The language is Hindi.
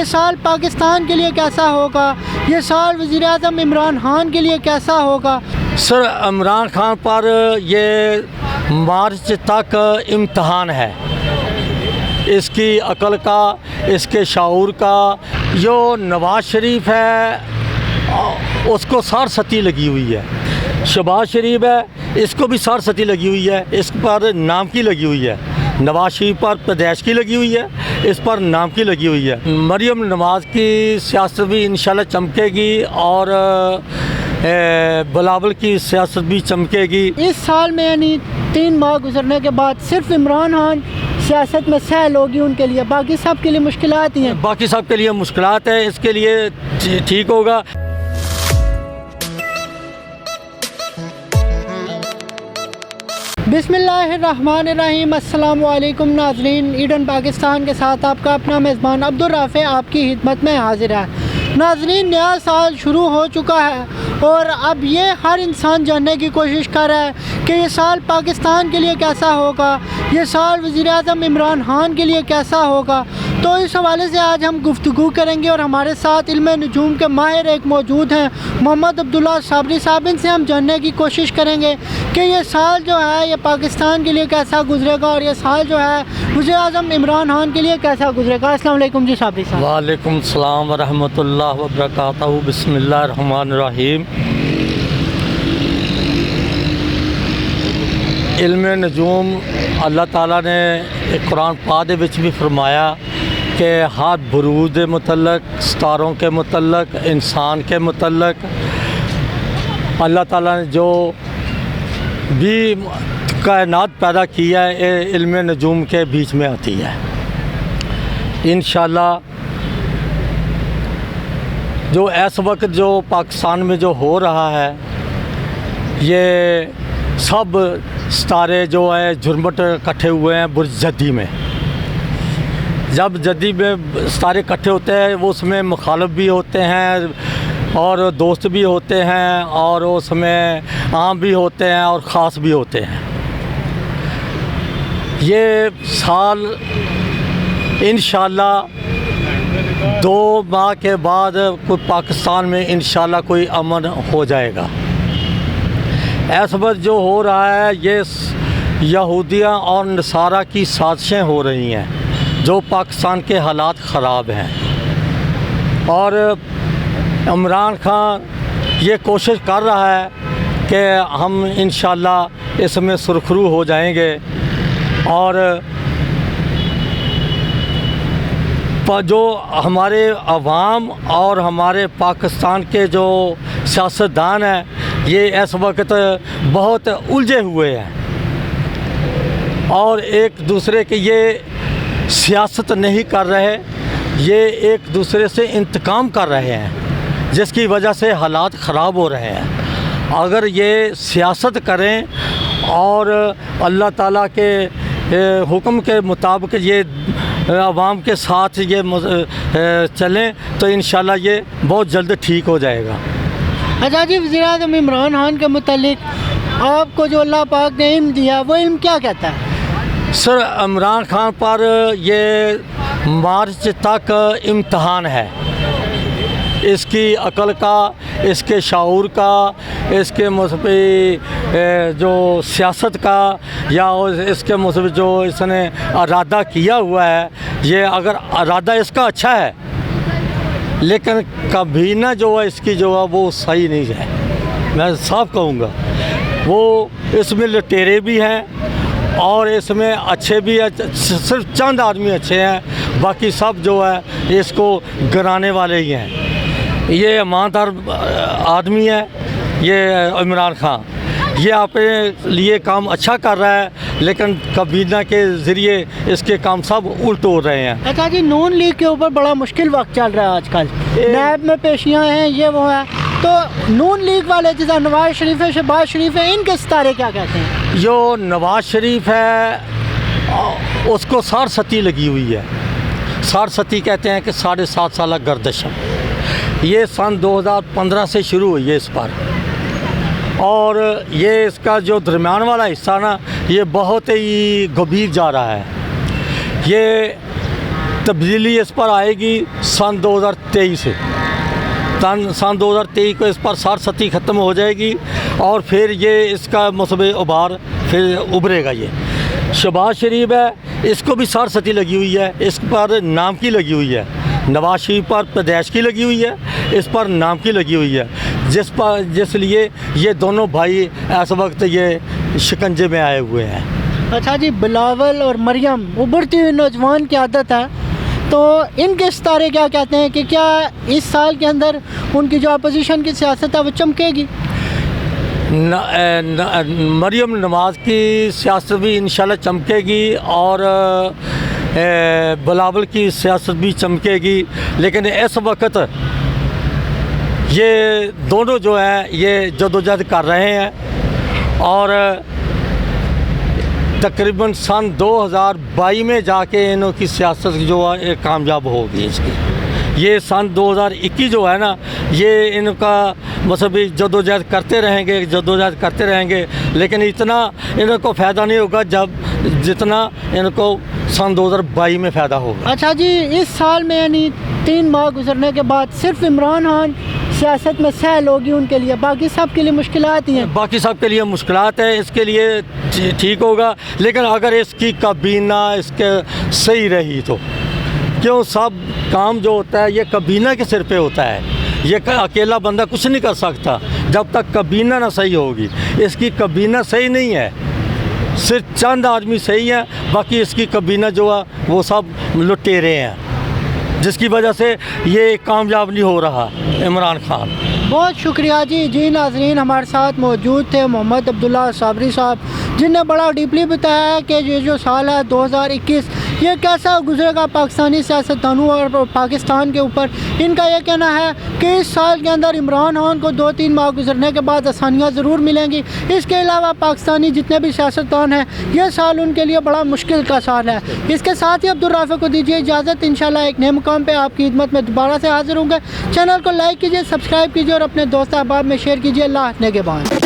ये साल पाकिस्तान के लिए कैसा होगा, ये साल वज़ीर-ए-आज़म इमरान खान के लिए कैसा होगा। सर, इमरान खान पर ये मार्च तक इम्तहान है, इसकी अकल का, इसके शऊर का। जो नवाज़ शरीफ है उसको सारसती लगी हुई है, शहबाज शरीफ है इसको भी सारसती लगी हुई है, इस पर नाम की लगी हुई है। नवाज़ शरीफ पर पैदाइश की लगी हुई है, इस पर नाम की लगी हुई है। मरियम नवाज़ की सियासत भी इंशाल्लाह चमकेगी और बिलावल की सियासत भी चमकेगी। इस साल में यानी 3 माह गुजरने के बाद सिर्फ इमरान खान सियासत में सहल होगी उनके लिए, बाकी सब के लिए मुश्किलात ही हैं। बाकी सब के लिए मुश्किलात है, इसके लिए ठीक होगा। बिस्मिल्लाहिर्रहमानिर्रहीम। अस्सलामु अलैकुम नाज़रीन, ईडन पाकिस्तान के साथ आपका अपना मेज़बान अब्दुल राफ़े आपकी खिदमत में हाजिर है। नाज़रीन, नया साल शुरू हो चुका है और अब ये हर इंसान जानने की कोशिश कर रहा है कि ये साल पाकिस्तान के लिए कैसा होगा, ये साल वज़ीर-ए-आज़म इमरान खान के लिए कैसा होगा। तो इस हवाले से आज हम गुफ्तगू करेंगे और हमारे साथ इल्मे नजूम के माहिर एक मौजूद हैं, मोहम्मद अब्दुल्ला साबरी साहब। इनसे हम जानने की कोशिश करेंगे कि ये साल जो है ये पाकिस्तान के लिए कैसा गुजरेगा और ये साल जो है वज़ीर-ए-आज़म इमरान खान के लिए कैसा गुजरेगा। अस्सलाम वालेकुम जी साबरी साहब। वालेकुम सलाम व रहमतुल्लाह व बरकातहू। बिस्मिल्लाहिर्रहमानिर्रहीम। इल्मे नजूम अल्लाह ताला ने कुरान पाक दे विच भी फरमाया कि हर बुरूज के मुतल्लक, सितारों के मुतल्लक, इंसान के मुतल्लक अल्लाह ताला ने जो भी कायनात पैदा किया है ये इल्मे नजूम के बीच में आती है। इंशाल्लाह जो इस वक्त जो पाकिस्तान में जो हो रहा है ये सब सितारे जो है झुरमुट इकट्ठे हुए हैं बुर्ज जद्दी में। जब जद्दी में सितारे इकट्ठे होते हैं वो उसमें मुखालिफ भी होते हैं और दोस्त भी होते हैं और उसमें आम भी होते हैं और ख़ास भी होते हैं। ये साल इंशाल्लाह 2 माह के बाद कोई पाकिस्तान में इंशाल्लाह कोई अमन हो जाएगा। इस वक्त जो हो रहा है ये यहूदियाँ और नसारा की साजिशें हो रही हैं जो पाकिस्तान के हालात ख़राब हैं और इमरान खान ये कोशिश कर रहा है कि हम इंशाल्लाह इसमें सुरखरू हो जाएंगे और जो हमारे अवाम और हमारे पाकिस्तान के जो सियासतदान हैं ये इस वक्त बहुत उलझे हुए हैं और एक दूसरे के ये सियासत नहीं कर रहे, ये एक दूसरे से इंतकाम कर रहे हैं जिसकी वजह से हालात ख़राब हो रहे हैं। अगर ये सियासत करें और अल्लाह ताला के हुक्म के मुताबिक ये अवाम के साथ ये चलें तो इंशाल्लाह ये बहुत जल्द ठीक हो जाएगा। अच्छा जी, वज़ीर-ए-आज़म इमरान खान के मुतालिक आपको जो अल्लाह पाक ने इल्म दिया वो इल्म क्या कहता है? सर, इमरान खान पर ये मार्च तक इम्तहान है, इसकी अकल का, इसके शऊर का, इसके मुस्बत जो सियासत का या इसके मुस्बत जो इसने इरादा किया हुआ है, ये अगर इरादा इसका अच्छा है लेकिन कभी ना जो है इसकी जो है वो सही नहीं है, मैं साफ कहूँगा। वो इसमें लुटेरे भी हैं और इसमें अच्छे भी है, सिर्फ चंद आदमी अच्छे हैं, बाकी सब जो है इसको गिराने वाले ही हैं। ये ईमानदार आदमी है ये इमरान खान, ये अपने लिए काम अच्छा कर रहा है लेकिन कबीना के ज़रिए इसके काम सब उल्ट हो रहे हैं। अच्छा जी, नून लीग के ऊपर बड़ा मुश्किल वक्त चल रहा है आजकल, नैब में पेशियाँ हैं, ये वो है, तो नून लीग वाले जैसा नवाज़ शरीफ है, शहबाज शरीफ है, इनके सितारे क्या कहते हैं? जो नवाज़ शरीफ है उसको सारसती लगी हुई है, सारसती कहते हैं कि 7.5 साल गर्दिश। ये सन 2015 से शुरू हुई है इस पर और ये इसका जो दरमियान वाला हिस्सा ना ये बहुत ही गंभीर जा रहा है। ये तब्दीली इस पर आएगी सन 2023 से। सन 2023 को इस पर सरसती ख़त्म हो जाएगी और फिर ये इसका मसबे उबार फिर उभरेगा। ये शहबाज शरीफ है, इसको भी सरसती लगी हुई है, इस पर नाम की लगी हुई है। नवाज शरीफ पर पैदाइश की लगी हुई है, इस पर नाम की लगी हुई है, जिसलिए ये दोनों भाई इस वक्त ये शिकंजे में आए हुए हैं। अच्छा जी, बिलावल और मरियम उभरती हुई नौजवान की आदत है, तो इनके सितारे क्या कहते हैं कि क्या इस साल के अंदर उनकी जो अपोजिशन की सियासत है वो चमकेगी? मरियम नवाज़ की सियासत भी इंशाल्लाह चमकेगी और बिलावल की सियासत भी चमकेगी, लेकिन इस वक्त ये दोनों जो हैं ये जदोजहद कर रहे हैं और तकरीबन सन 2022 में जाके इनकी सियासत जो है कामयाब होगी इसकी। ये सन 2021 जो है ना, ये इनका मतलब जदोजहद करते रहेंगे, लेकिन इतना इनको फ़ायदा नहीं होगा जितना इनको सन 2022 में फ़ायदा होगा। अच्छा जी, इस साल में यानी 3 माह गुजरने के बाद सिर्फ इमरान खान सियासत में सहल होगी उनके लिए, बाकी सब के लिए मुश्किलात ही हैं। बाकी सब के लिए मुश्किलात है, इसके लिए ठीक होगा, लेकिन अगर इसकी काबीना इसके सही रही तो। क्यों, सब काम जो होता है ये काबीना के सिर पे होता है, ये अकेला बंदा कुछ नहीं कर सकता जब तक काबीना ना सही होगी। इसकी काबीना सही नहीं है, सिर्फ चंद आदमी सही हैं, बाकी इसकी काबीना जो है वो सब लुटेरे हैं, जिसकी वजह से ये कामयाब नहीं हो रहा इमरान खान। बहुत शुक्रिया जी नाजरीन, हमारे साथ मौजूद थे मोहम्मद अब्दुल्ला साबरी साहब, जिनने बड़ा डीपली बताया कि ये जो साल है 2021 ये कैसा गुजरेगा पाकिस्तानी सियासतदानों और पाकिस्तान के ऊपर। इनका यह कहना है कि इस साल के अंदर इमरान खान को 2-3 माह गुजरने के बाद आसानियाँ ज़रूर मिलेंगी। इसके अलावा पाकिस्तानी जितने भी सियासतदान हैं, यह साल उनके लिए बड़ा मुश्किल का साल है। इसके साथ ही अब्दुल राफ़े को दीजिए इजाज़त, इंशाल्लाह एक नए मुकाम पर आपकी खिदमत में दोबारा से हाजिर होंगे। चैनल को लाइक कीजिए, सब्सक्राइब कीजिए और अपने दोस्त अहबाब में शेयर कीजिए। अल्लाह ने के बाद।